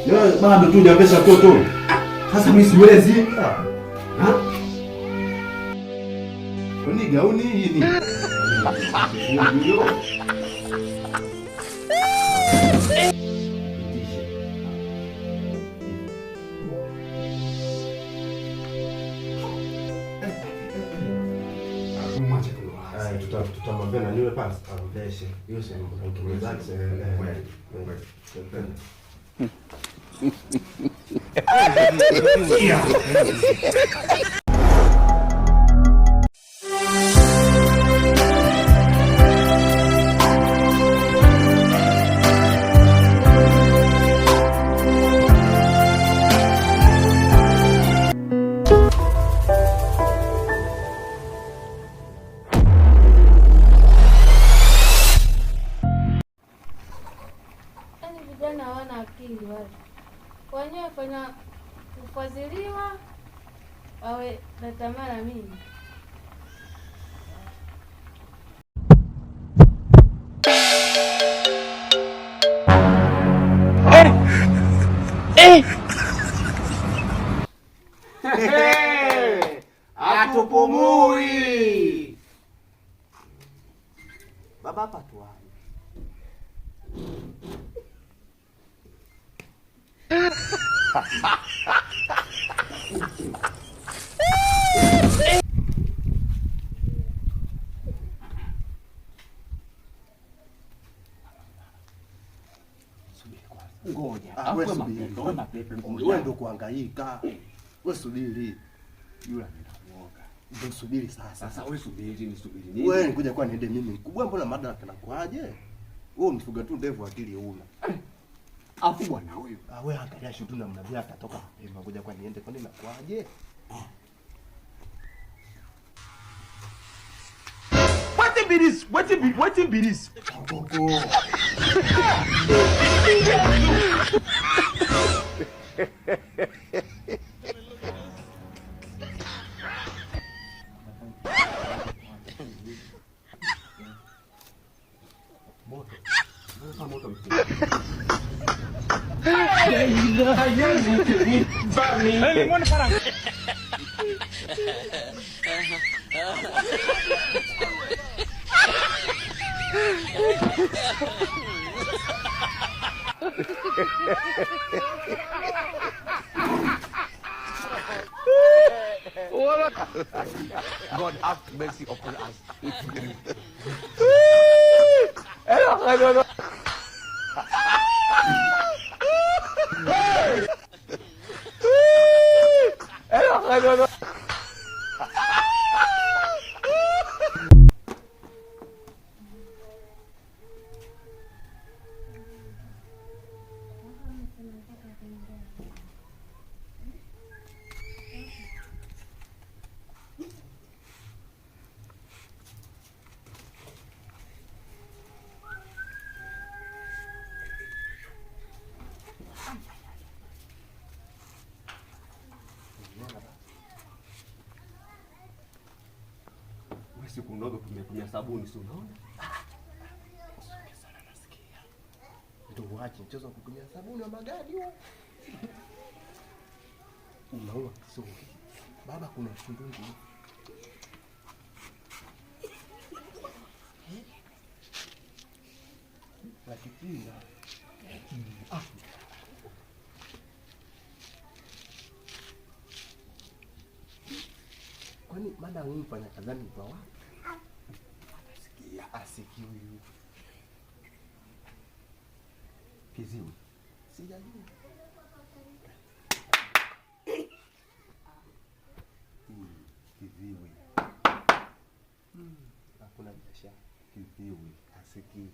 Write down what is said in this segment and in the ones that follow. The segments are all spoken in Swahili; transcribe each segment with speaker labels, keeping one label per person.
Speaker 1: Leo bado tu hujapesha mtoto. Sasa mimi siwezi. Kwani gauni hii ni? Tutamwambia na niwe pasi aondeshe. Hiyo sio mtu zake.
Speaker 2: Vijana hawana akili wale. Wenyewe fanya kufadhiliwa wawe na tamaa na mimi.
Speaker 1: Atupumui. Baba patwa. Ngoja. Wewe ndo kuhangaika. Wewe subiri. Yule anaenda kuoga. Ndio subiri sasa. Sasa wewe subiri, nisubiri nini? Wewe nikuja kwa niende mimi mkubwa, mbona mada tunakuaje? Wewe mfuga tu ndevu akili huna. Afu bwana huyu. Wewe angalia shutu na mnavia atatoka. Ngoja kwa niende kwa nini nakuaje? What be this? Gogo. God have mercy upon us. Hello. Siku ndogo tumetumia sabuni, si unaona? Sana nasikia. Ndio waache mchezo wa kutumia sabuni wa magadi huo. Unaona kisongo. Baba kuna shundungu. Lakini kwani mada unifanya kazani kwa wapi? Asikia huyu. Kiziwi. Sijajua. Kiziwi. Hakuna biashara. Kiziwi. Asikia.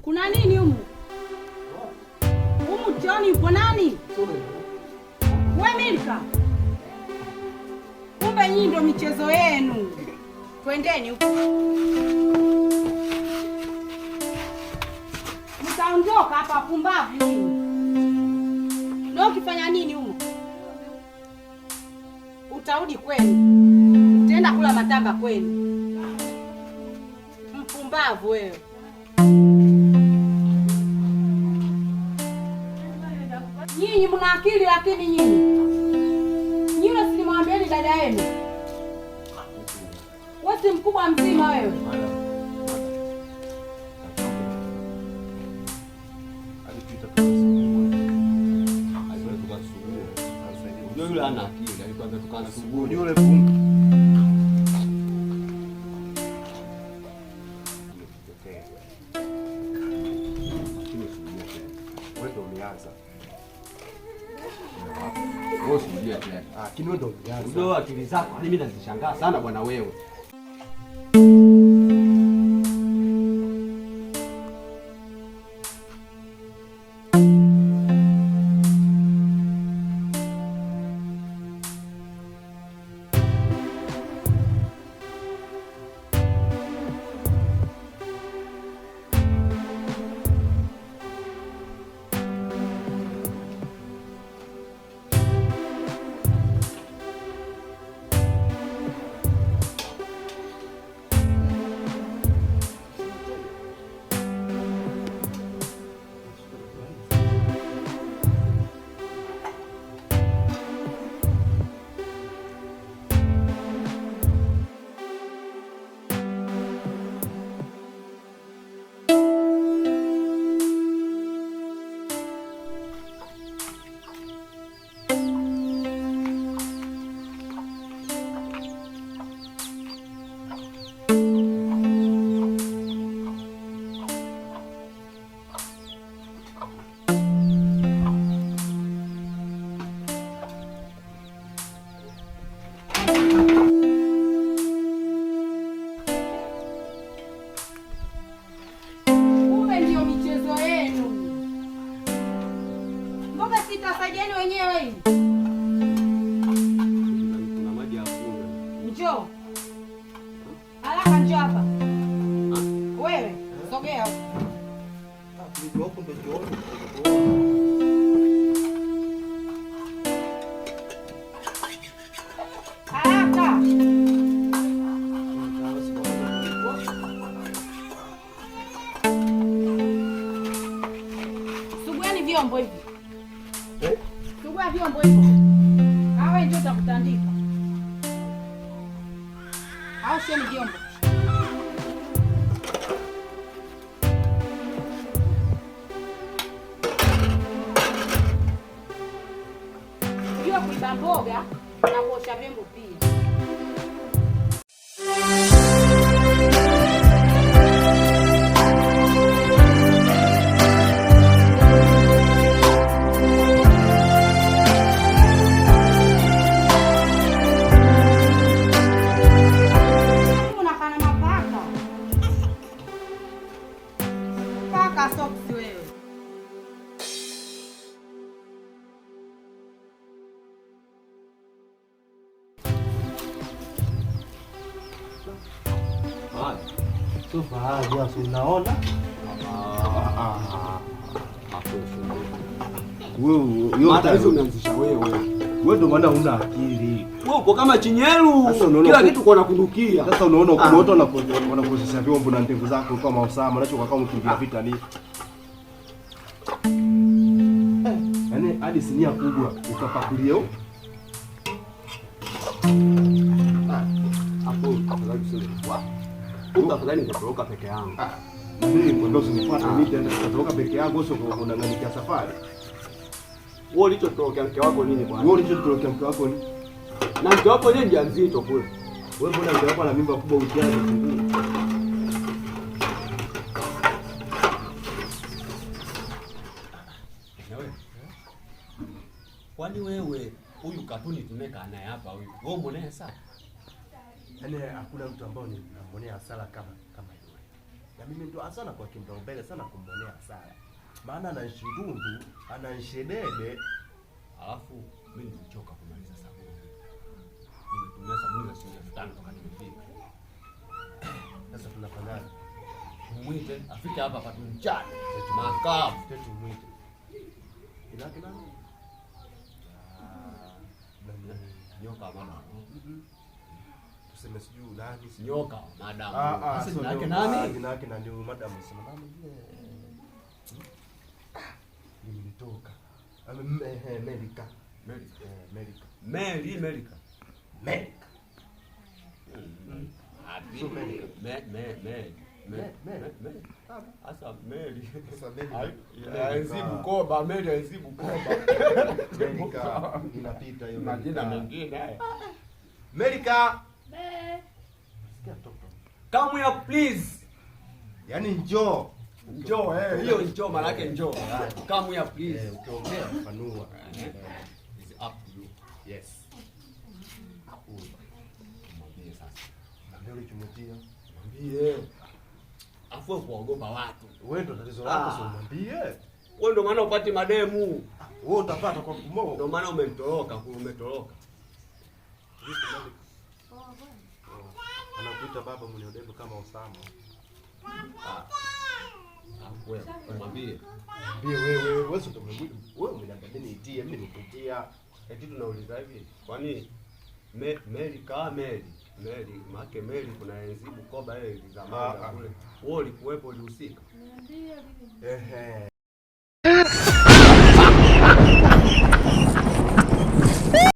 Speaker 3: Kuna nini humu? Humu John yupo nani? Wewe Milka. Kumbe nyinyi ndio michezo yenu. Twendeni huko. ondoka hapa pumbavu nini? Ndio ukifanya nini huko? Utarudi kwenu. Utaenda kula matanga kwenu. Mpumbavu wewe. Nyinyi mna akili lakini nyinyi. Nyinyi silimwambieni dada yenu. Wewe si mkubwa mzima wewe.
Speaker 4: Yule ana akili, alikuwa ametukana asubuhi
Speaker 1: yule pumba. Wewe ndio umeanza.
Speaker 4: Wewe usijie tena.
Speaker 1: Lakini wewe ndio umeanza.
Speaker 4: Ndio akili zako, mimi nazishangaa sana bwana wewe.
Speaker 3: Saidieni wenyewe hivi.
Speaker 4: Kuna maji ya kunywa.
Speaker 3: Njoo. Haraka njoo hapa. Wewe, sogea huko.
Speaker 1: Ndio huko ndio njoo.
Speaker 3: Haraka. Sugueni vyombo hivi. Sugua vyombo hivyo. Hawa ndio utakutandika. Hao sio vyombo. Jua kuiba mboga na kuosha vyombo pia.
Speaker 1: Sofa haja unaona? Wewe yote hizo umeanzisha wewe. Wewe ndio maana huna akili.
Speaker 4: Wewe uko kama chinyelu. Kila kitu kwa nakundukia.
Speaker 1: Sasa unaona uko wanaposesha vyombo na ndevu zako kama Osama, unachoka kama mkimbia vita ni. Yaani hadi sinia kubwa ukapakulia huko.
Speaker 4: Hapo afadhali useme kwa. Afadhali ningetoroka peke yangu.
Speaker 1: Mimi ndio usinifuate mimi tena nitoroka peke yangu sio unang'anikia safari.
Speaker 4: Wewe ulichotoroka mke wako nini bwana?
Speaker 1: Wewe ulichotoroka mke wako nini?
Speaker 4: Na mke wako yeye ndiye mzito kule.
Speaker 1: Wewe mbona mke wako ana mimba kubwa utiani kufungua?
Speaker 4: Kwani wewe huyu katuni tumeka naye hapa huyu. Wewe umeona sawa?
Speaker 1: Yaani hakuna mtu ambao ninamwonea hasara kama yule. Na mimi ndo asana kwa kimbele sana kumwonea hasara. Maana anaishi ndundu, anaishi dede,
Speaker 4: alafu mimi nimechoka kumaliza sabuni. Nimetumia sabuni za shilingi 5,000 toka nimefika.
Speaker 1: Sasa tunafanyaje?
Speaker 4: Tumwite afike hapa patumchane. Makamu.
Speaker 1: Tumwite. Ila nani?
Speaker 4: Nyoka mama.
Speaker 1: Tuseme sijui nani?
Speaker 4: Nyoka madam.
Speaker 1: Sasa
Speaker 4: jina yake nani?
Speaker 1: Jina yake nani madam? Sema nani yeye? Nimetoka. Amerika. Amerika.
Speaker 4: Amerika.
Speaker 1: Amerika.
Speaker 4: Happy Asa Mary. Aizibu koba, Mary aizibu koba.
Speaker 1: Amerika inapita hiyo
Speaker 4: majina mengine haya.
Speaker 1: Amerika.
Speaker 2: Sikia
Speaker 1: toto.
Speaker 4: Come here please.
Speaker 1: Yaani njoo.
Speaker 4: Njoo hiyo njoo maana yake njoo. Come here please.
Speaker 1: Ukiongea fanua.
Speaker 4: It's up to you.
Speaker 1: Yes.
Speaker 4: Mwambie sasa.
Speaker 1: Ndio ulichomutia.
Speaker 4: Mwambie. Afu kuogopa watu.
Speaker 1: Wewe ndo tatizo lako, sio mwambie.
Speaker 4: Wewe ndo maana upati mademu.
Speaker 1: Wewe utapata kwa kumo.
Speaker 4: Ndio maana umetoroka.
Speaker 1: Anakuita baba mwenye udembe kama Osama.
Speaker 4: Wewe mwambie.
Speaker 1: Wewe sio tumemwita. Wewe umeniambia niitie, mimi nikuitia.
Speaker 4: Eti tunauliza hivi. Kwani Mary make Mary kuna enzibu koba ile zamani kule. Wewe ulikuwepo ulihusika?
Speaker 2: Ndio.